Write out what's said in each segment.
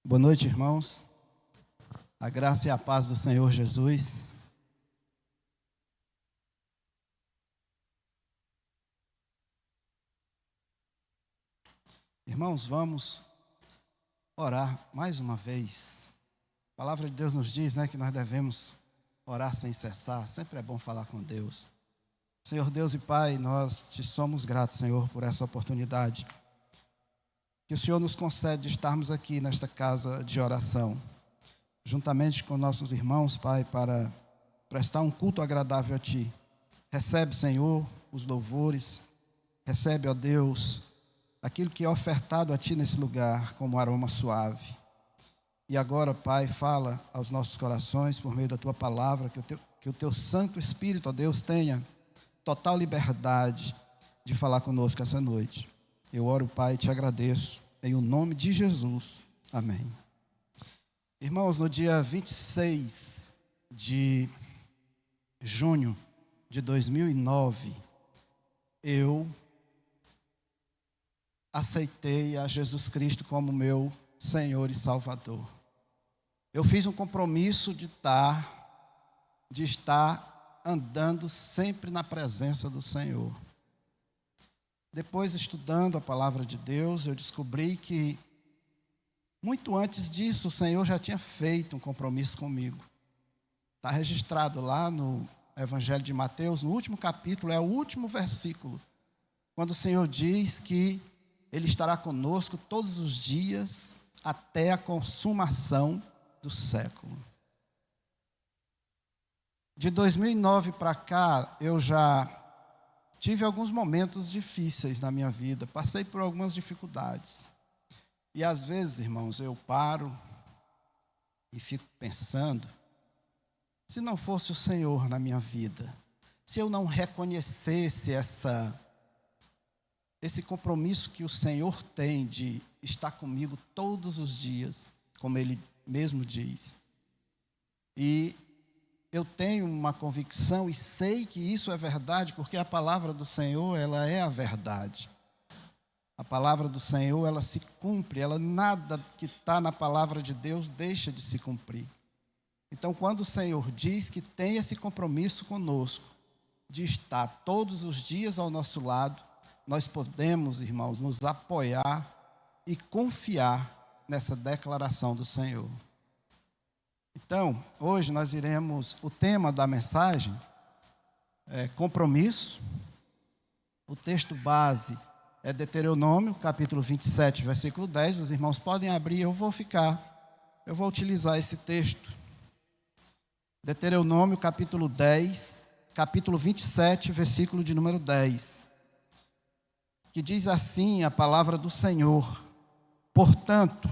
Boa noite, irmãos. A graça e a paz do Senhor Jesus. Irmãos, vamos orar mais uma vez. A palavra de Deus nos diz, que nós devemos orar sem cessar. Sempre é bom falar com Deus. Senhor Deus e Pai, nós te somos gratos, Senhor, por essa oportunidade que o Senhor nos concede de estarmos aqui nesta casa de oração, juntamente com nossos irmãos, Pai, para prestar um culto agradável a Ti. Recebe, Senhor, os louvores, recebe, ó Deus, aquilo que é ofertado a Ti nesse lugar como aroma suave. E agora, Pai, fala aos nossos corações por meio da Tua palavra, que o Teu Santo Espírito, ó Deus, tenha total liberdade de falar conosco essa noite. Eu oro, Pai, e te agradeço, em o nome de Jesus. Amém. Irmãos, no dia 26 de junho de 2009, eu aceitei a Jesus Cristo como meu Senhor e Salvador. Eu fiz um compromisso de estar andando sempre na presença do Senhor. Depois, estudando a palavra de Deus, eu descobri que muito antes disso, o Senhor já tinha feito um compromisso comigo. Está registrado lá no Evangelho de Mateus, no último capítulo, é o último versículo, quando o Senhor diz que Ele estará conosco todos os dias até a consumação do século. De 2009 para cá, eu já tive alguns momentos difíceis na minha vida, passei por algumas dificuldades. E às vezes, irmãos, eu paro e fico pensando, se não fosse o Senhor na minha vida, se eu não reconhecesse esse compromisso que o Senhor tem de estar comigo todos os dias, como Ele mesmo diz. E eu tenho uma convicção e sei que isso é verdade, porque a palavra do Senhor, ela é a verdade. A palavra do Senhor, ela se cumpre, nada que está na palavra de Deus deixa de se cumprir. Então, quando o Senhor diz que tem esse compromisso conosco, de estar todos os dias ao nosso lado, nós podemos, irmãos, nos apoiar e confiar nessa declaração do Senhor. Então, hoje o tema da mensagem é compromisso. O texto base é Deuteronômio, capítulo 27, versículo 10. Os irmãos podem abrir, eu vou utilizar esse texto. Deuteronômio, capítulo 27, versículo de número 10. Que diz assim a palavra do Senhor: portanto,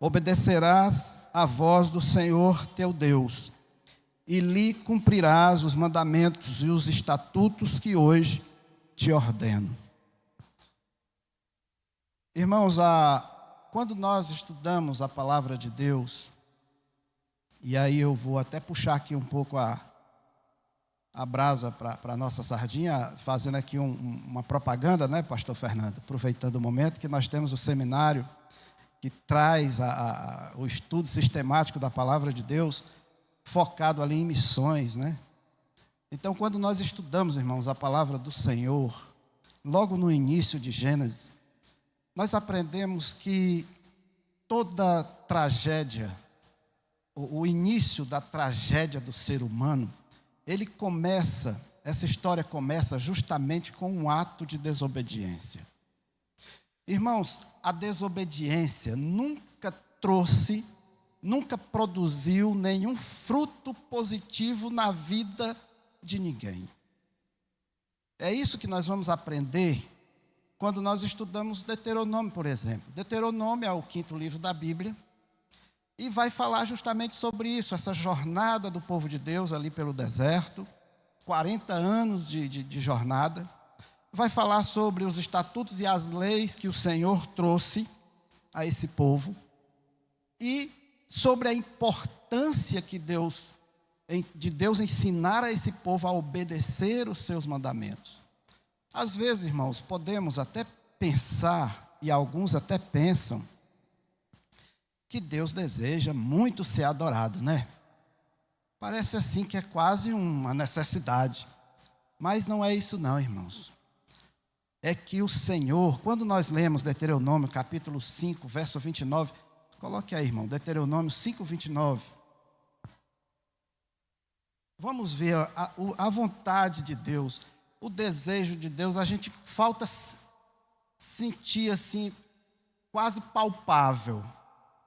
obedecerás à voz do Senhor teu Deus, e lhe cumprirás os mandamentos e os estatutos que hoje te ordeno. Irmãos, quando nós estudamos a palavra de Deus, e aí eu vou até puxar aqui um pouco a brasa para a nossa sardinha, fazendo aqui uma propaganda, pastor Fernando? Aproveitando o momento que nós temos o seminário que traz o estudo sistemático da palavra de Deus, focado ali em missões, Então, quando nós estudamos, irmãos, a palavra do Senhor, logo no início de Gênesis, nós aprendemos que toda tragédia, o início da tragédia do ser humano, essa história começa justamente com um ato de desobediência. Irmãos, a desobediência nunca produziu nenhum fruto positivo na vida de ninguém. É isso que nós vamos aprender quando nós estudamos Deuteronômio, por exemplo. Deuteronômio é o 5º livro da Bíblia e vai falar justamente sobre isso, essa jornada do povo de Deus ali pelo deserto, 40 anos de jornada. Vai falar sobre os estatutos e as leis que o Senhor trouxe a esse povo e sobre a importância de Deus ensinar a esse povo a obedecer os seus mandamentos. Às vezes, irmãos, podemos até pensar, e alguns até pensam, que Deus deseja muito ser adorado, né? Parece assim que é quase uma necessidade. Mas não é isso não, irmãos. É que o Senhor, quando nós lemos Deuteronômio capítulo 5, verso 29, coloque aí, irmão, Deuteronômio 5, 29. Vamos ver a vontade de Deus, o desejo de Deus. A gente falta sentir assim, quase palpável.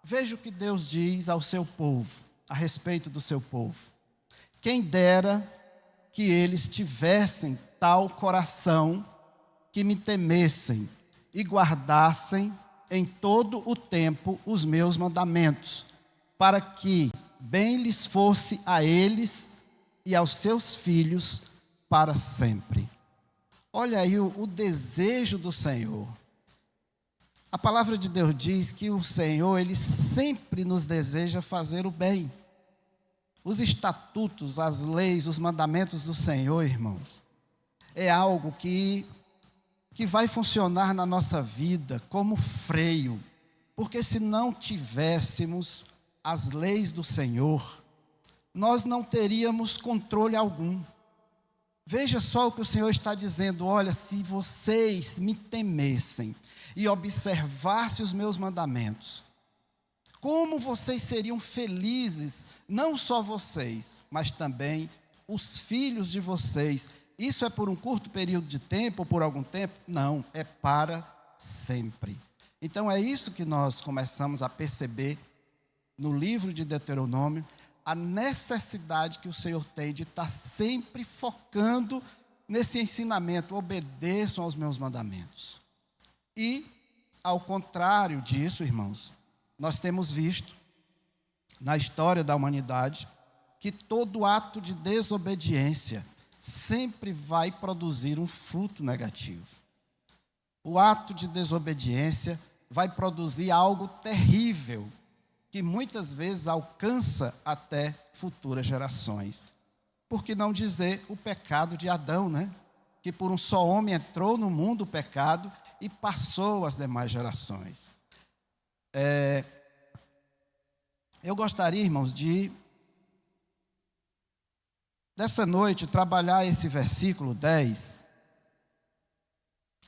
Veja o que Deus diz ao seu povo, a respeito do seu povo. Quem dera que eles tivessem tal coração, que me temessem e guardassem em todo o tempo os meus mandamentos, para que bem lhes fosse a eles e aos seus filhos para sempre. Olha aí o desejo do Senhor. A palavra de Deus diz que o Senhor, Ele sempre nos deseja fazer o bem. Os estatutos, as leis, os mandamentos do Senhor, irmãos, é algo que vai funcionar na nossa vida como freio. Porque se não tivéssemos as leis do Senhor, nós não teríamos controle algum. Veja só o que o Senhor está dizendo: olha, se vocês me temessem e observassem os meus mandamentos, como vocês seriam felizes, não só vocês, mas também os filhos de vocês. Isso é por um curto período de tempo, ou por algum tempo? Não, é para sempre. Então é isso que nós começamos a perceber no livro de Deuteronômio, a necessidade que o Senhor tem de estar sempre focando nesse ensinamento: obedeçam aos meus mandamentos. E, ao contrário disso, irmãos, nós temos visto na história da humanidade que todo ato de desobediência sempre vai produzir um fruto negativo. O ato de desobediência vai produzir algo terrível, que muitas vezes alcança até futuras gerações. Por que não dizer o pecado de Adão, né? Que por um só homem entrou no mundo o pecado e passou às demais gerações. Eu gostaria, irmãos, dessa noite, trabalhar esse versículo 10,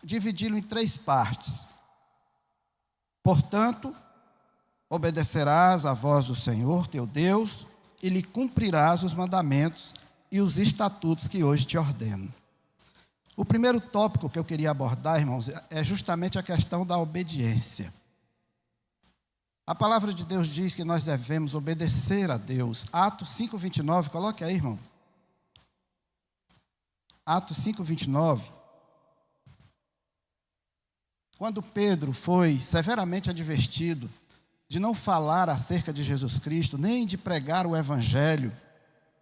dividi-lo em 3 partes. Portanto, obedecerás à voz do Senhor, teu Deus, e lhe cumprirás os mandamentos e os estatutos que hoje te ordeno. O primeiro tópico que eu queria abordar, irmãos, é justamente a questão da obediência. A palavra de Deus diz que nós devemos obedecer a Deus. Atos 5:29, coloque aí, irmão. Atos 5:29. Quando Pedro foi severamente advertido de não falar acerca de Jesus Cristo, nem de pregar o Evangelho,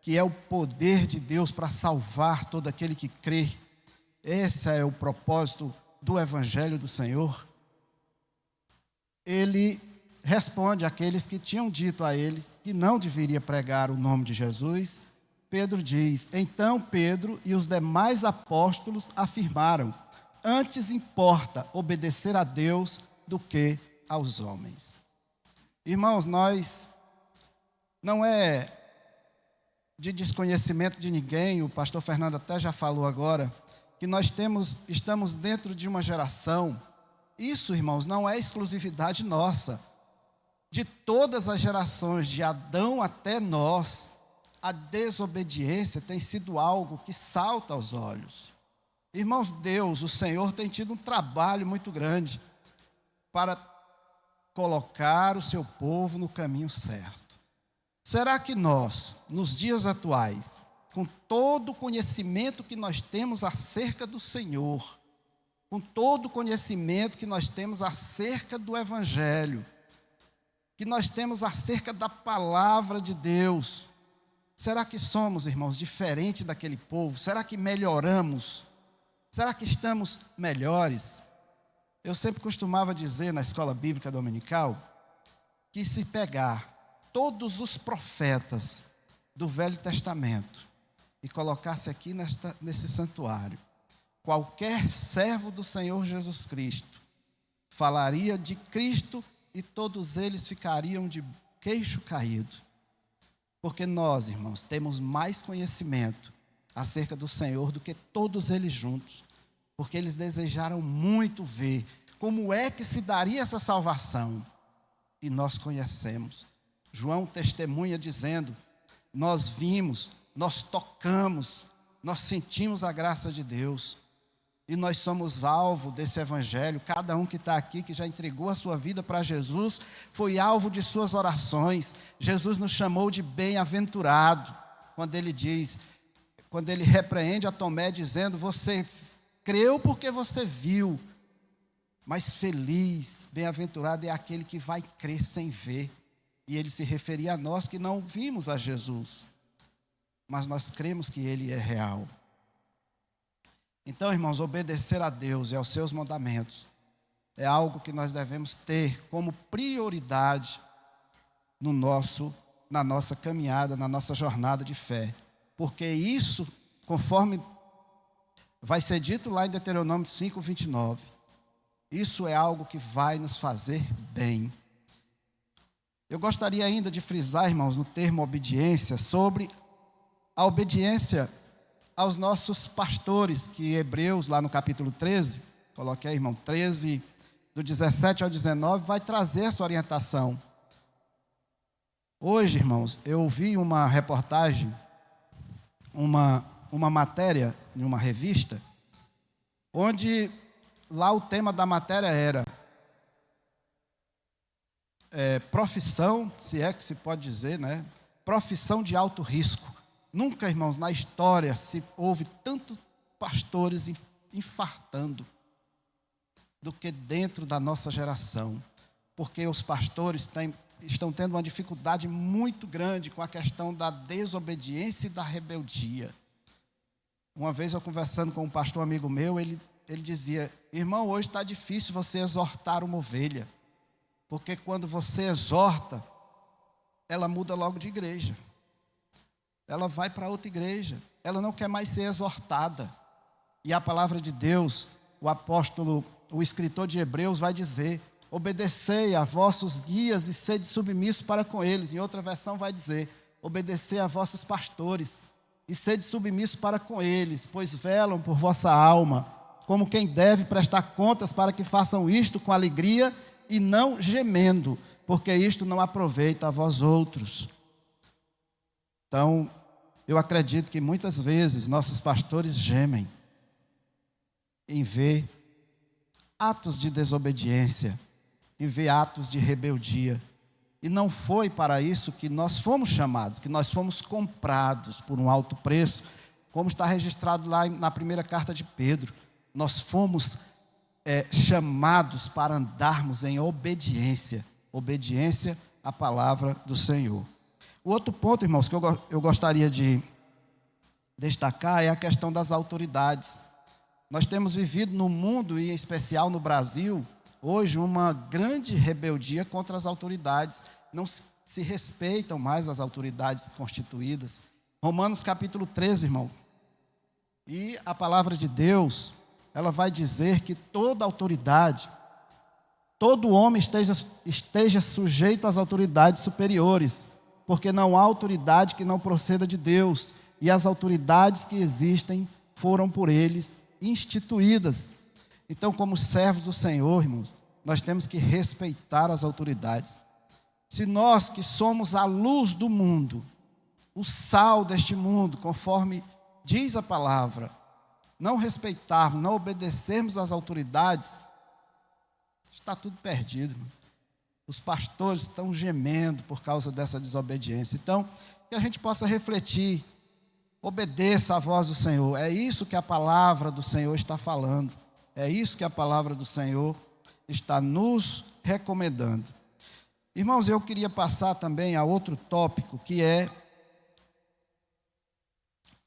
que é o poder de Deus para salvar todo aquele que crê. Esse é o propósito do Evangelho do Senhor. Ele responde àqueles que tinham dito a ele que não deveria pregar o nome de Jesus. Pedro diz: então Pedro e os demais apóstolos afirmaram: antes importa obedecer a Deus do que aos homens. Irmãos, nós não é de desconhecimento de ninguém, o pastor Fernando até já falou agora, que nós estamos dentro de uma geração. Isso, irmãos, não é exclusividade nossa. De todas as gerações, de Adão até nós, a desobediência tem sido algo que salta aos olhos. Irmãos, Deus, o Senhor, tem tido um trabalho muito grande para colocar o seu povo no caminho certo. Será que nós, nos dias atuais, com todo o conhecimento que nós temos acerca do Senhor, com todo o conhecimento que nós temos acerca do Evangelho, que nós temos acerca da palavra de Deus, será que somos, irmãos, diferente daquele povo? Será que melhoramos? Será que estamos melhores? Eu sempre costumava dizer na escola bíblica dominical que se pegar todos os profetas do Velho Testamento e colocasse aqui nesse santuário, qualquer servo do Senhor Jesus Cristo falaria de Cristo e todos eles ficariam de queixo caído. Porque nós, irmãos, temos mais conhecimento acerca do Senhor do que todos eles juntos. Porque eles desejaram muito ver como é que se daria essa salvação. E nós conhecemos. João testemunha dizendo: nós vimos, nós tocamos, nós sentimos a graça de Deus. E nós somos alvo desse evangelho. Cada um que está aqui, que já entregou a sua vida para Jesus, foi alvo de suas orações. Jesus nos chamou de bem-aventurado, quando ele repreende a Tomé dizendo: você creu porque você viu, mas feliz, bem-aventurado é aquele que vai crer sem ver. E ele se referia a nós que não vimos a Jesus, mas nós cremos que ele é real. Então, irmãos, obedecer a Deus e aos seus mandamentos é algo que nós devemos ter como prioridade na nossa caminhada, na nossa jornada de fé. Porque isso, conforme vai ser dito lá em Deuteronômio 5:29, isso é algo que vai nos fazer bem. Eu gostaria ainda de frisar, irmãos, no termo obediência, sobre a obediência aos nossos pastores, que Hebreus, lá no capítulo 13, coloque aí, irmão, 13, do 17 ao 19, vai trazer essa orientação. Hoje, irmãos, eu ouvi uma reportagem, uma matéria em uma revista, onde lá o tema da matéria era profissão, se é que se pode dizer, né? Profissão de alto risco. Nunca, irmãos, na história se houve tantos pastores infartando do que dentro da nossa geração. Porque os pastores estão tendo uma dificuldade muito grande com a questão da desobediência e da rebeldia. Uma vez eu conversando com um pastor amigo meu, ele dizia: irmão, hoje está difícil você exortar uma ovelha. Porque quando você exorta, ela muda logo de igreja. Ela vai para outra igreja. Ela não quer mais ser exortada. E a palavra de Deus, o escritor de Hebreus vai dizer: obedecei a vossos guias e sede submissos para com eles. Em outra versão vai dizer: obedecei a vossos pastores e sede submissos para com eles, pois velam por vossa alma, como quem deve prestar contas, para que façam isto com alegria e não gemendo, porque isto não aproveita a vós outros. Então, eu acredito que muitas vezes nossos pastores gemem em ver atos de desobediência, em ver atos de rebeldia. E não foi para isso que nós fomos chamados, que nós fomos comprados por um alto preço, como está registrado lá na primeira carta de Pedro. Nós fomos chamados para andarmos em obediência à palavra do Senhor. O outro ponto, irmãos, que eu gostaria de destacar é a questão das autoridades. Nós temos vivido no mundo, e em especial no Brasil, hoje uma grande rebeldia contra as autoridades. Não se respeitam mais as autoridades constituídas. Romanos capítulo 13, irmão. E a palavra de Deus, ela vai dizer que toda autoridade, todo homem esteja sujeito às autoridades superiores, porque não há autoridade que não proceda de Deus, e as autoridades que existem foram por eles instituídas. Então, como servos do Senhor, irmãos, nós temos que respeitar as autoridades. Se nós que somos a luz do mundo, o sal deste mundo, conforme diz a palavra, não respeitarmos, não obedecermos às autoridades, está tudo perdido, irmão. Os pastores estão gemendo por causa dessa desobediência. Então, que a gente possa refletir. Obedeça à voz do Senhor. É isso que a palavra do Senhor está falando. É isso que a palavra do Senhor está nos recomendando. Irmãos, eu queria passar também a outro tópico, que é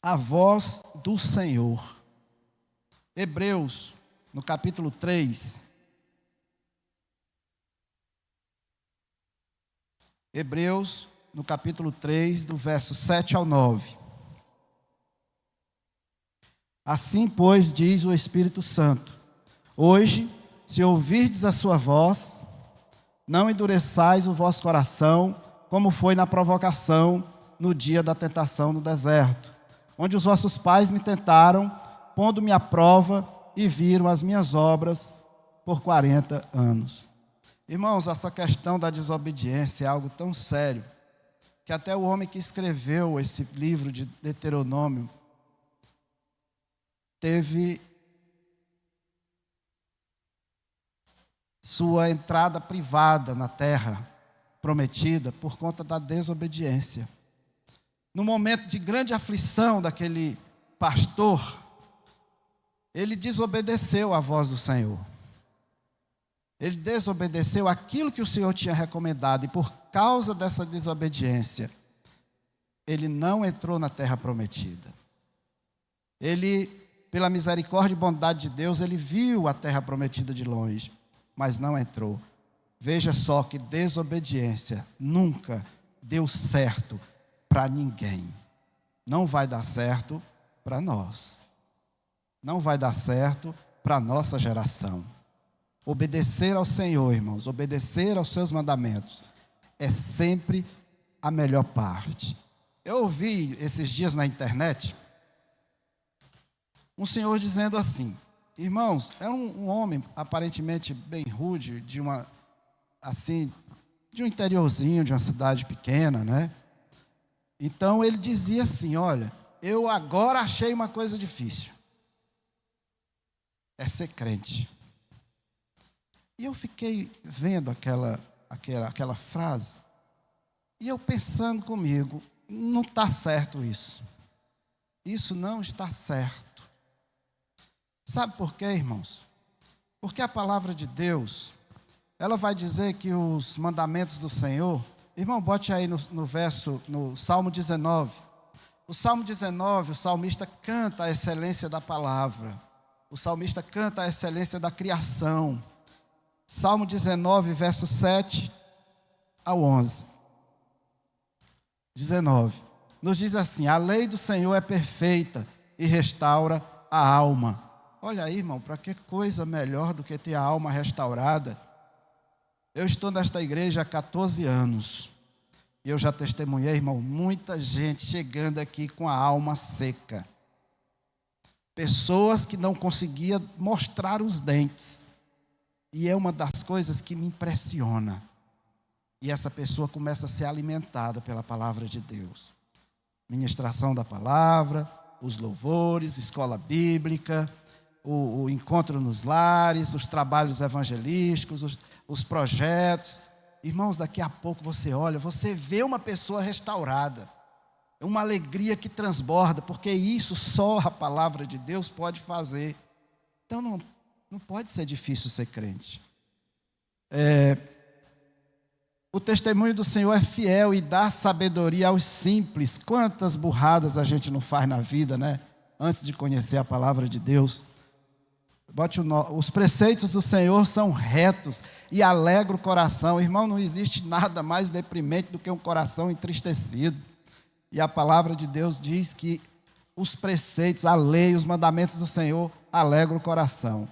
a voz do Senhor. Hebreus, no capítulo 3. Hebreus, no capítulo 3, do verso 7 ao 9. Assim, pois, diz o Espírito Santo: hoje, se ouvirdes a sua voz, Não endureçais o vosso coração, como foi na provocação no dia da tentação no deserto, onde os vossos pais me tentaram, pondo-me à prova, e viram as minhas obras por 40 anos. Irmãos, essa questão da desobediência é algo tão sério, que até o homem que escreveu esse livro de Deuteronômio teve sua entrada privada na terra prometida por conta da desobediência. No momento de grande aflição daquele pastor, ele desobedeceu à voz do Senhor. Ele desobedeceu aquilo que o Senhor tinha recomendado, e por causa dessa desobediência, ele não entrou na terra prometida. Ele, pela misericórdia e bondade de Deus, ele viu a terra prometida de longe, mas não entrou. Veja só que desobediência nunca deu certo para ninguém. Não vai dar certo para nós. Não vai dar certo para a nossa geração. Obedecer ao Senhor, irmãos, obedecer aos seus mandamentos, é sempre a melhor parte. Eu ouvi esses dias na internet um senhor dizendo assim: irmãos, era um homem aparentemente bem rude, de um interiorzinho, de uma cidade pequena, né? Então ele dizia assim: olha, eu agora achei uma coisa difícil, é ser crente. E eu fiquei vendo aquela frase, e eu pensando comigo, não está certo isso. Isso não está certo. Sabe por quê, irmãos? Porque a palavra de Deus, ela vai dizer que os mandamentos do Senhor, irmão, bote aí no Salmo 19. O Salmo 19, o salmista canta a excelência da palavra. O salmista canta a excelência da criação. Salmo 19, verso 7 ao 11. 19. Nos diz assim: a lei do Senhor é perfeita e restaura a alma. Olha aí, irmão, para que coisa melhor do que ter a alma restaurada? Eu estou nesta igreja há 14 anos. E eu já testemunhei, irmão, muita gente chegando aqui com a alma seca. Pessoas que não conseguiam mostrar os dentes. E é uma das coisas que me impressiona. E essa pessoa começa a ser alimentada pela palavra de Deus. Ministração da palavra, os louvores, escola bíblica, o encontro nos lares, os trabalhos evangelísticos, os projetos. Irmãos, daqui a pouco você olha, você vê uma pessoa restaurada. É uma alegria que transborda, porque isso só a palavra de Deus pode fazer. Então não pode ser difícil ser crente. O testemunho do Senhor é fiel e dá sabedoria aos simples. Quantas burradas a gente não faz na vida, né? Antes de conhecer a palavra de Deus. Os preceitos do Senhor são retos e alegram o coração. Irmão, não existe nada mais deprimente do que um coração entristecido. E a palavra de Deus diz que os preceitos, a lei, os mandamentos do Senhor alegram o coração.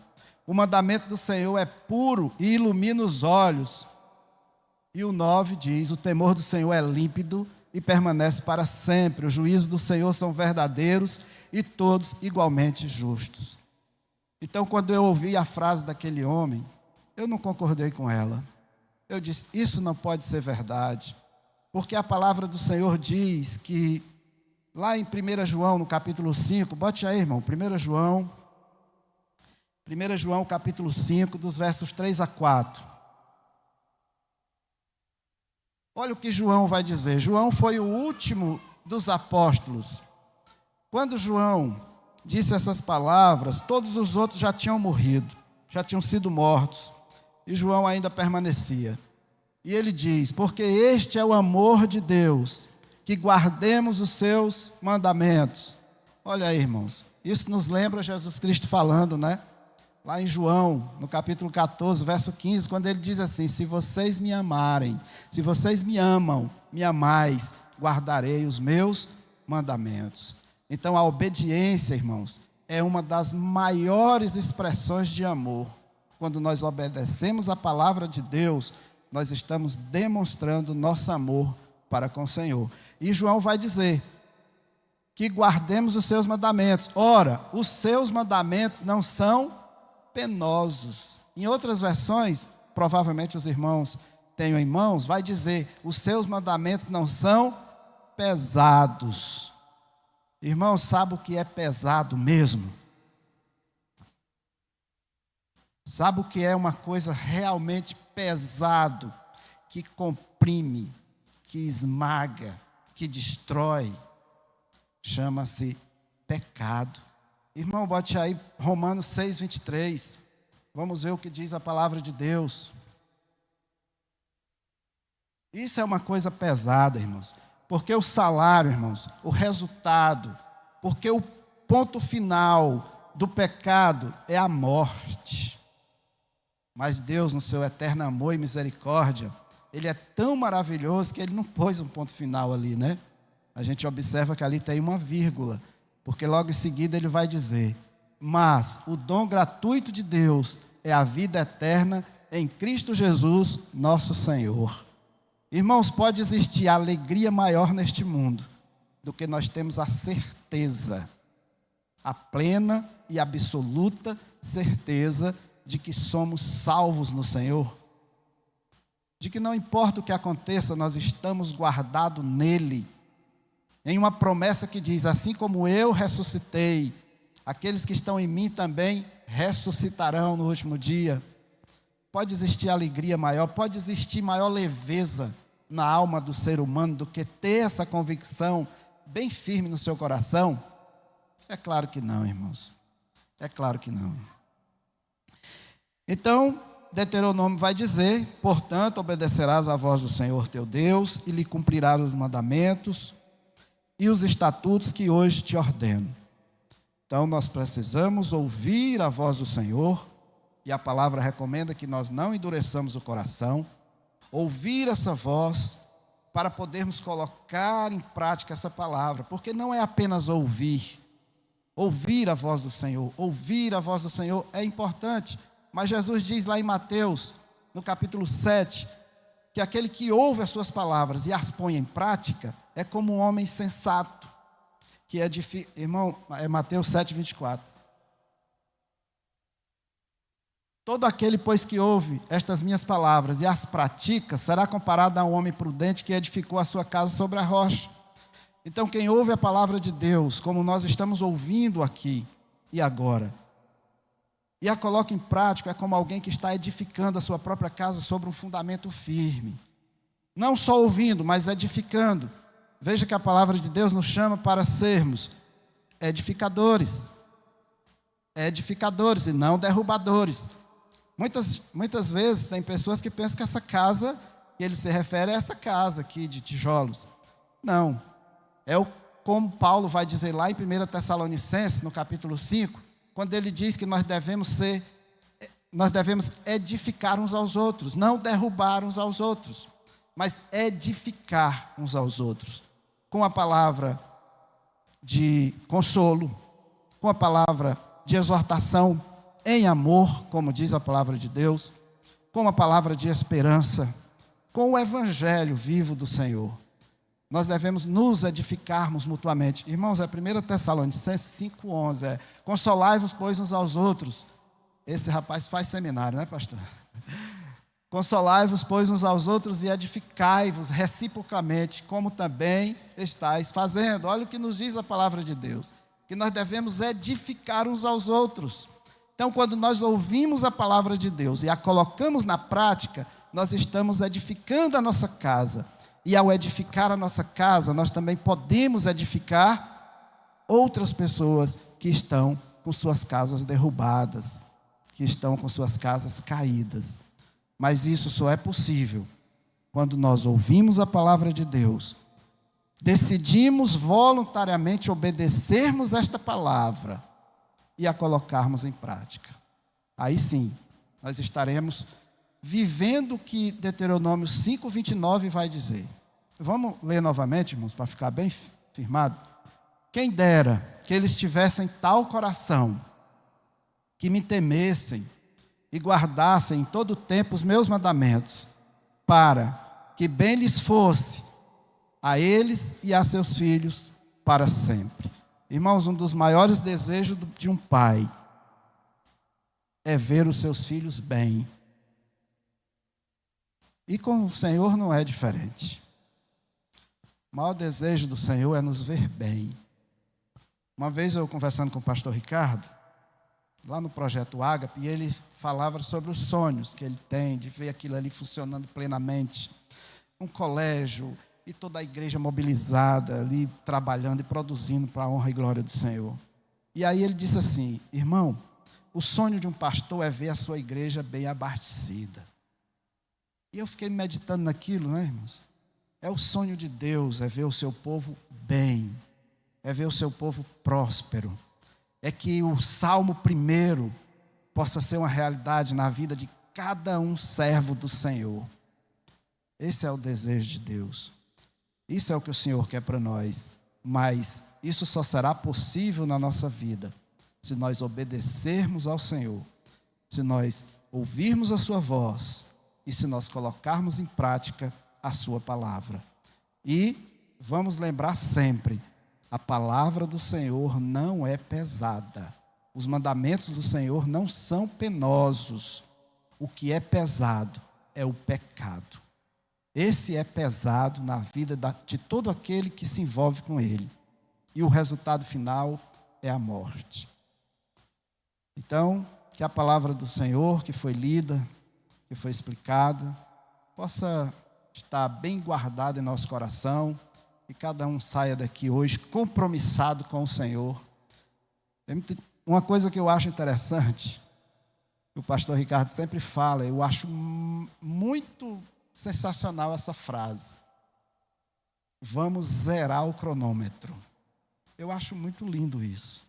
O mandamento do Senhor é puro e ilumina os olhos. E o 9 diz: o temor do Senhor é límpido e permanece para sempre. Os juízos do Senhor são verdadeiros e todos igualmente justos. Então, quando eu ouvi a frase daquele homem, eu não concordei com ela. Eu disse: isso não pode ser verdade. Porque a palavra do Senhor diz que, lá em 1 João, no capítulo 5, bote aí, irmão, 1 João, capítulo 5, dos versos 3 a 4. Olha o que João vai dizer. João foi o último dos apóstolos. Quando João disse essas palavras, todos os outros já tinham morrido, já tinham sido mortos, e João ainda permanecia. E ele diz: porque este é o amor de Deus, que guardemos os seus mandamentos. Olha aí, irmãos, isso nos lembra Jesus Cristo falando, né? Lá em João, no capítulo 14, verso 15, quando ele diz assim: se vocês me amarem, se vocês me amam, me amais, guardarei os meus mandamentos. Então a obediência, irmãos, é uma das maiores expressões de amor. Quando nós obedecemos a palavra de Deus, nós estamos demonstrando nosso amor para com o Senhor. E João vai dizer que guardemos os seus mandamentos. Ora, os seus mandamentos não são penosos. Em outras versões, provavelmente os irmãos tenham em mãos, vai dizer, os seus mandamentos não são pesados. Irmão, sabe o que é pesado mesmo? Sabe o que é uma coisa realmente pesado, que comprime, que esmaga, que destrói? Chama-se pecado. Irmão, bote aí Romanos 6:23. Vamos ver o que diz a palavra de Deus. Isso é uma coisa pesada, irmãos. Porque o salário, irmãos, o resultado, porque o ponto final do pecado é a morte. Mas Deus, no seu eterno amor e misericórdia, Ele é tão maravilhoso que Ele não pôs um ponto final ali, né? A gente observa que ali tem uma vírgula, porque logo em seguida Ele vai dizer, mas o dom gratuito de Deus é a vida eterna em Cristo Jesus, nosso Senhor. Irmãos, pode existir alegria maior neste mundo do que nós temos a certeza, a plena e absoluta certeza de que somos salvos no Senhor, de que não importa o que aconteça, nós estamos guardados nele, em uma promessa que diz, assim como eu ressuscitei, aqueles que estão em mim também ressuscitarão no último dia. Pode existir alegria maior, pode existir maior leveza na alma do ser humano do que ter essa convicção bem firme no seu coração? É claro que não, irmãos. É claro que não. Então, Deuteronômio vai dizer, portanto, obedecerás à voz do Senhor teu Deus e lhe cumprirás os mandamentos e os estatutos que hoje te ordeno. Então, nós precisamos ouvir a voz do Senhor, e a palavra recomenda que nós não endureçamos o coração, ouvir essa voz para podermos colocar em prática essa palavra, porque não é apenas ouvir a voz do Senhor. Ouvir a voz do Senhor é importante, mas Jesus diz lá em Mateus, no capítulo 7, que aquele que ouve as suas palavras e as põe em prática é como um homem sensato, que edifica. Irmão, é Mateus 7:24. Todo aquele, pois, que ouve estas minhas palavras e as pratica, será comparado a um homem prudente que edificou a sua casa sobre a rocha. Então, quem ouve a palavra de Deus, como nós estamos ouvindo aqui e agora, e a coloca em prática, é como alguém que está edificando a sua própria casa sobre um fundamento firme. Não só ouvindo, mas edificando. Veja que a palavra de Deus nos chama para sermos edificadores. Edificadores e não derrubadores. Muitas vezes tem pessoas que pensam que essa casa, que ele se refere a essa casa aqui de tijolos. Não. Como Paulo vai dizer lá em 1 Tessalonicenses, no capítulo 5, quando ele diz que nós devemos edificar uns aos outros, não derrubar uns aos outros, mas edificar uns aos outros, com a palavra de consolo, com a palavra de exortação, em amor, como diz a palavra de Deus, com a palavra de esperança, com o evangelho vivo do Senhor. Nós devemos nos edificarmos mutuamente. Irmãos, é 1 Tessalonicenses 5:11, consolai-vos, pois, uns aos outros. Esse rapaz faz seminário, né, pastor? Consolai-vos, pois, uns aos outros e edificai-vos reciprocamente, como também estáis fazendo. Olha o que nos diz a palavra de Deus, que nós devemos edificar uns aos outros. Então, quando nós ouvimos a palavra de Deus e a colocamos na prática, nós estamos edificando a nossa casa. E ao edificar a nossa casa, nós também podemos edificar outras pessoas que estão com suas casas derrubadas, que estão com suas casas caídas. Mas isso só é possível quando nós ouvimos a palavra de Deus, decidimos voluntariamente obedecermos esta palavra e a colocarmos em prática. Aí sim, nós estaremos vivendo o que Deuteronômio 5:29 vai dizer. Vamos ler novamente, irmãos, para ficar bem firmado. Quem dera que eles tivessem tal coração, que me temessem e guardassem em todo o tempo os meus mandamentos, para que bem lhes fosse a eles e a seus filhos para sempre. Irmãos, um dos maiores desejos de um pai é ver os seus filhos bem. E com o Senhor não é diferente. O maior desejo do Senhor é nos ver bem. Uma vez eu conversando com o pastor Ricardo, lá no projeto Ágape, e ele falava sobre os sonhos que ele tem, de ver aquilo ali funcionando plenamente. Um colégio e toda a igreja mobilizada ali, trabalhando e produzindo para a honra e glória do Senhor. E aí ele disse assim: irmão, o sonho de um pastor é ver a sua igreja bem abastecida. E eu fiquei meditando naquilo, né, irmãos? É o sonho de Deus, é ver o seu povo bem, é ver o seu povo próspero. É que o Salmo 1 possa ser uma realidade na vida de cada um servo do Senhor. Esse é o desejo de Deus. Isso é o que o Senhor quer para nós. Mas isso só será possível na nossa vida se nós obedecermos ao Senhor, se nós ouvirmos a sua voz e se nós colocarmos em prática a sua palavra. E vamos lembrar sempre, a palavra do Senhor não é pesada. Os mandamentos do Senhor não são penosos. O que é pesado é o pecado. Esse é pesado na vida de todo aquele que se envolve com ele. E o resultado final é a morte. Então, que a palavra do Senhor, que foi lida, que foi explicada, possa estar bem guardada em nosso coração, e cada um saia daqui hoje compromissado com o Senhor. Uma coisa que eu acho interessante, o pastor Ricardo sempre fala, eu acho muito sensacional essa frase: vamos zerar o cronômetro. Eu acho muito lindo isso,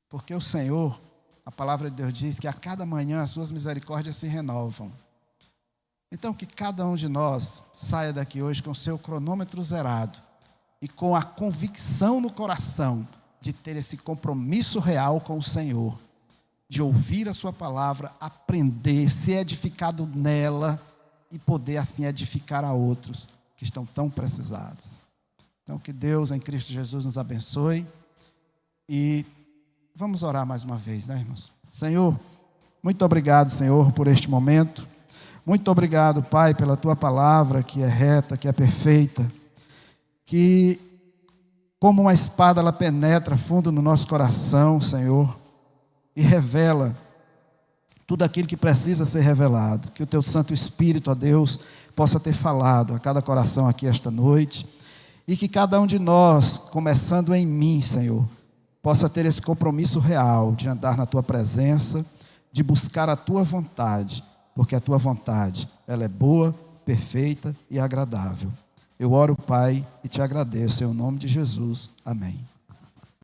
porque o Senhor, a palavra de Deus diz que a cada manhã as suas misericórdias se renovam. Então que cada um de nós saia daqui hoje com o seu cronômetro zerado e com a convicção no coração de ter esse compromisso real com o Senhor, de ouvir a sua palavra, aprender, ser edificado nela e poder assim edificar a outros que estão tão precisados. Então que Deus em Cristo Jesus nos abençoe e vamos orar mais uma vez, né, irmãos? Senhor, muito obrigado, Senhor, por este momento. Muito obrigado, Pai, pela Tua palavra que é reta, que é perfeita, que como uma espada ela penetra fundo no nosso coração, Senhor, e revela tudo aquilo que precisa ser revelado. Que o Teu Santo Espírito, ó Deus, possa ter falado a cada coração aqui esta noite, e que cada um de nós, começando em mim, Senhor, possa ter esse compromisso real de andar na Tua presença, de buscar a Tua vontade, porque a Tua vontade, ela é boa, perfeita e agradável. Eu oro, Pai, e Te agradeço, em nome de Jesus. Amém.